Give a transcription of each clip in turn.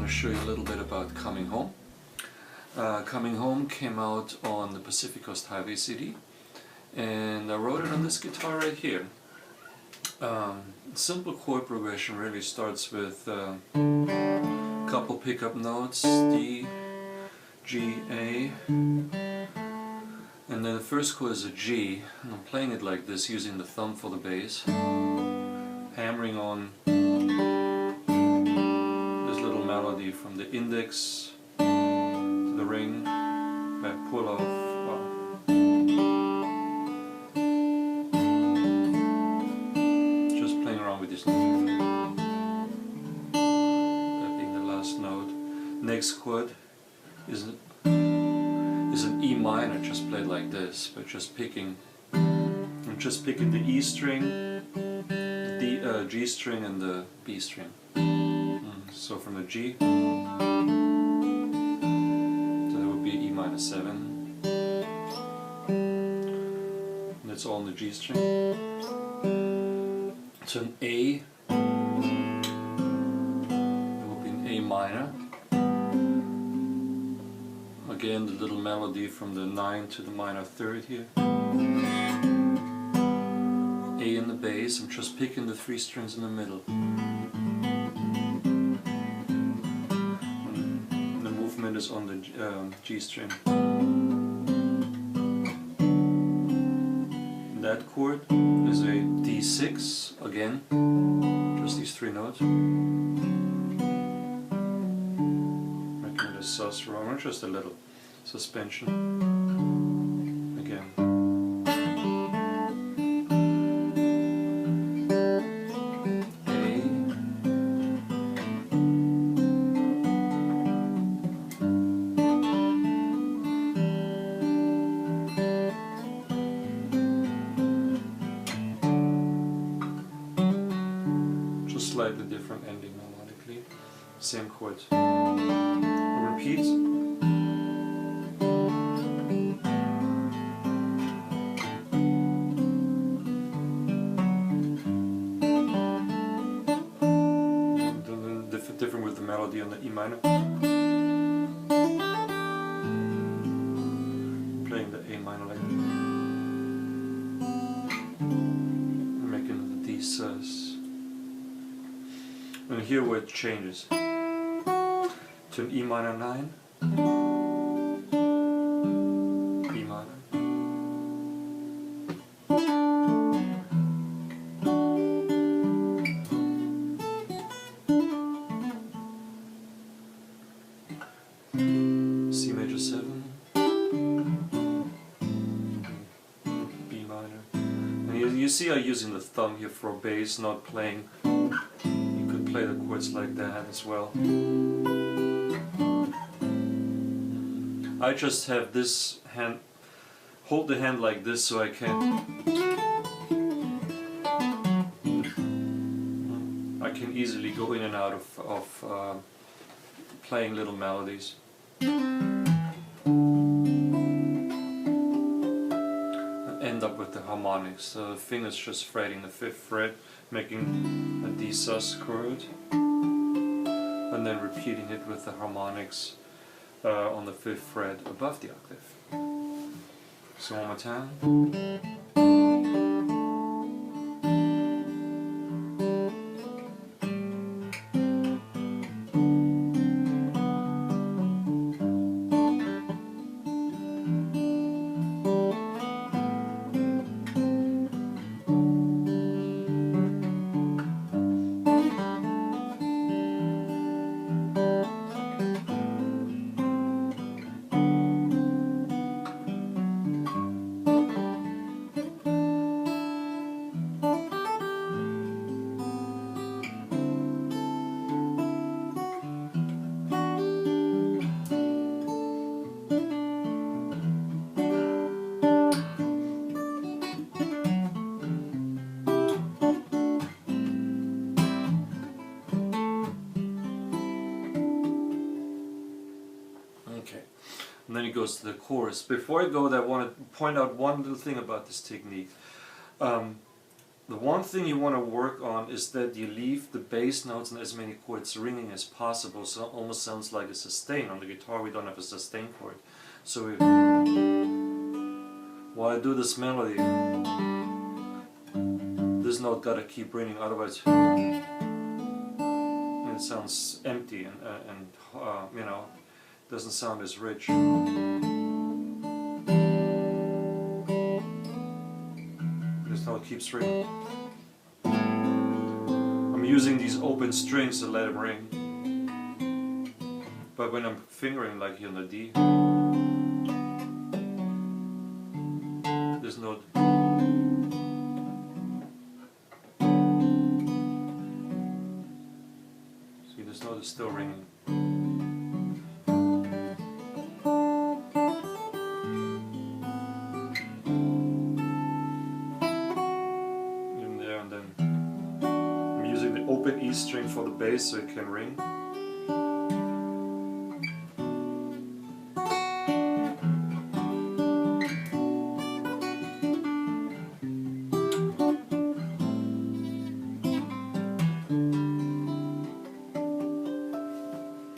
to show you a little bit about Coming Home. Coming Home came out on the Pacific Coast Highway CD, and I wrote it on this guitar right here. Simple chord progression really starts with a couple pickup notes, D, G, A, and then the first chord is a G, and I'm playing it like this using the thumb for the bass, hammering on this little melody from the index to the ring, that pull off, just playing around with this note, that being the last note. Next chord is an E minor, just played like this, but I'm just picking the E string, the G string and the B string. So from the G, so that would be E minor 7, and that's all in the G string. So an A, that would be an A minor. Again, the little melody from the 9 to the minor 3rd here. A in the bass, I'm just picking the 3 strings in the middle. And the movement is on the G string. And that chord is a D6, again, just these 3 notes. Making it a sus roll, just a little suspension again. A, just slightly different ending melodically, same chords. Repeat. Different with the melody on the E minor. Playing the A minor like that. And making the D sus. And here where it changes to an E minor 9, E minor. C major 7, B minor, and you see I'm using the thumb here for bass, not playing. You could play the chords like that as well. I just have this hand, hold the hand like this so I can easily go in and out of playing little melodies. End up with the harmonics. So the finger's just fretting the 5th fret, making a D sus chord, and then repeating it with the harmonics on the 5th fret above the octave. So one more time. And then he goes to the chorus. Before I go there, I want to point out one little thing about this technique. the one thing you want to work on is that you leave the bass notes and as many chords ringing as possible, so it almost sounds like a sustain. On the guitar we don't have a sustain chord. So while I do this melody, this note gotta keep ringing, otherwise it sounds empty and you know, doesn't sound as rich. This note keeps ringing. I'm using these open strings to let them ring. But when I'm fingering like here on the D, this note this note is still ringing. In there, and then I'm using the open E string for the bass so it can ring.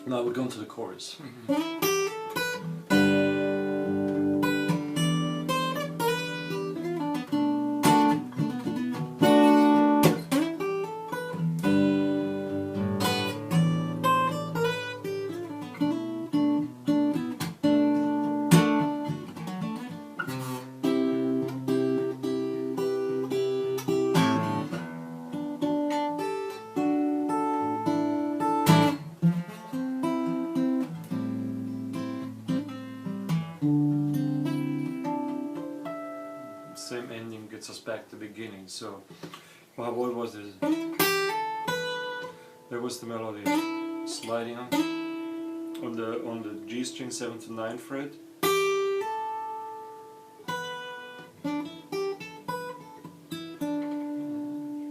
Now we're going to the chorus. Same ending gets us back to the beginning. So, well, what was this? There was the melody sliding on the G string 7th to 9th fret.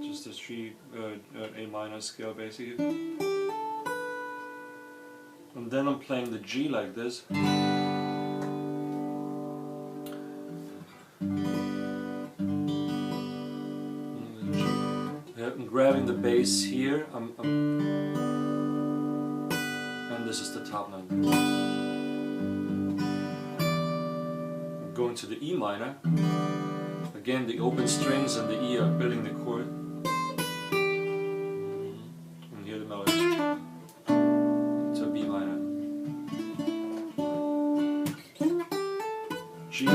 Just a A minor scale basically. And then I'm playing the G like this. I'm grabbing the bass here, and this is the top note. I'm going to the E minor. Again, the open strings and the E are building the chord. And here the melody. To B minor. G.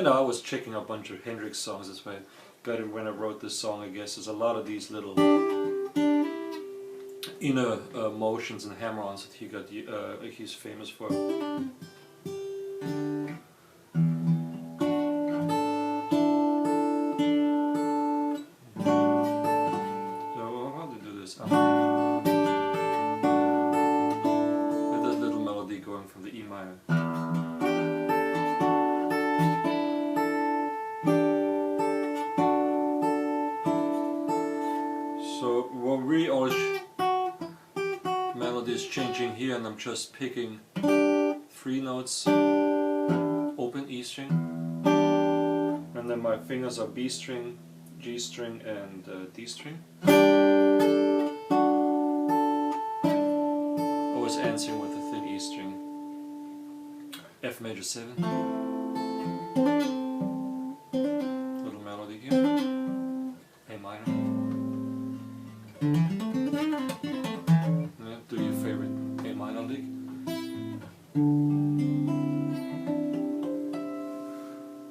I was checking a bunch of Hendrix songs. That's why I got it when I wrote this song. I guess there's a lot of these little inner motions and hammer-ons that he's famous for. So how to do this? With that little melody going from the E minor. So what really all melody is changing here, and I'm just picking 3 notes, open E string, and then my fingers are B string, G string, and D string. Always answering with a thin E string. F major 7. Little melody here. A minor. Yeah, do your favorite A minor lick.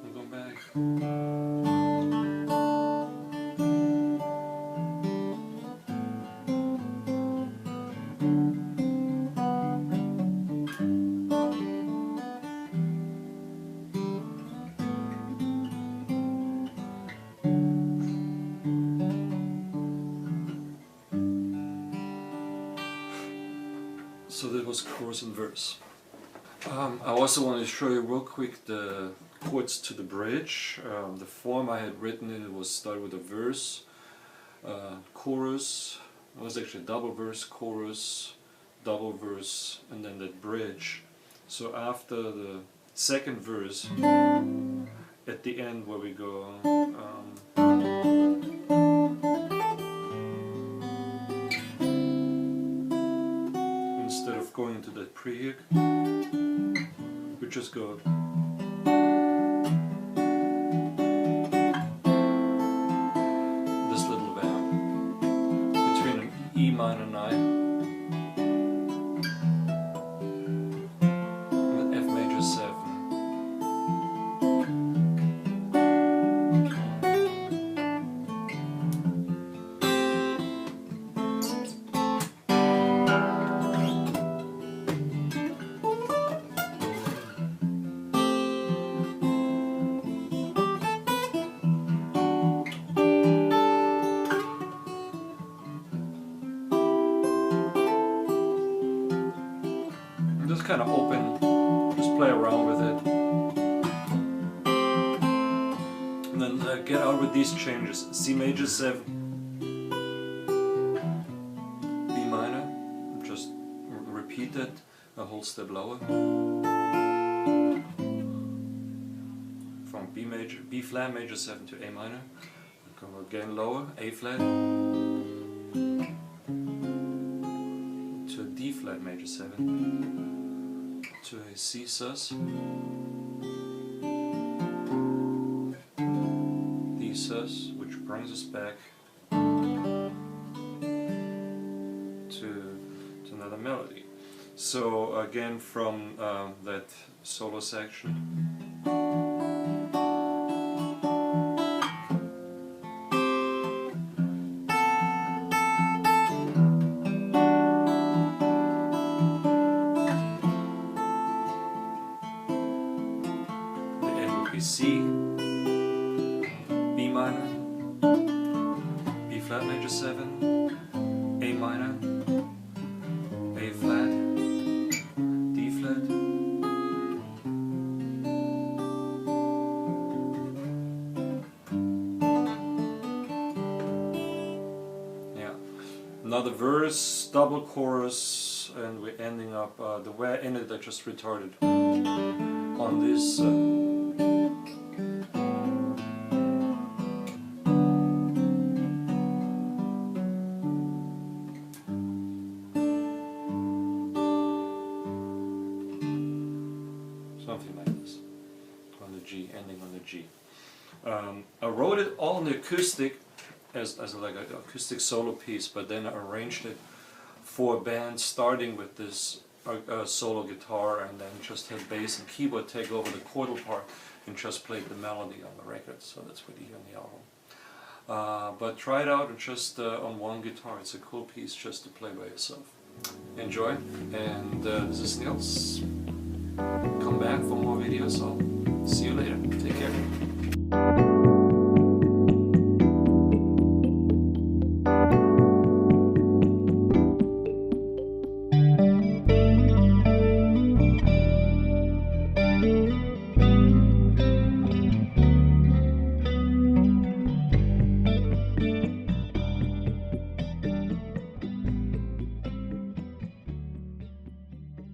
We'll go back. So that was chorus and verse. I also want to show you real quick the chords to the bridge. The form I had written it was started with a verse, chorus. It was actually double verse, chorus, double verse, and then that bridge. So after the second verse, at the end where we go, instead of going into that pre-hook, we just go this little vamp between an E minor 9 and an F major 7. Just kind of open, just play around with it, and then get out with these changes. C major 7, B minor, just repeat it a whole step lower, from B flat major 7 to A minor, go again lower, A flat, to a D flat major 7, to a C sus, D sus, which brings us back to another melody. So again from that solo section. C, B minor, B flat major 7, A minor, A flat, D flat, yeah, another verse, double chorus, and we're ending up, the way I ended I just retarded on this something like this, on the G, ending on the G. I wrote it all in the acoustic as like an acoustic solo piece, but then I arranged it for a band, starting with this solo guitar, and then just had bass and keyboard take over the chordal part and just played the melody on the record. So that's what you hear on the album. But try it out just on one guitar. It's a cool piece just to play by yourself. Enjoy, and this is Niels. Come back for more videos. I'll see you later. Take care.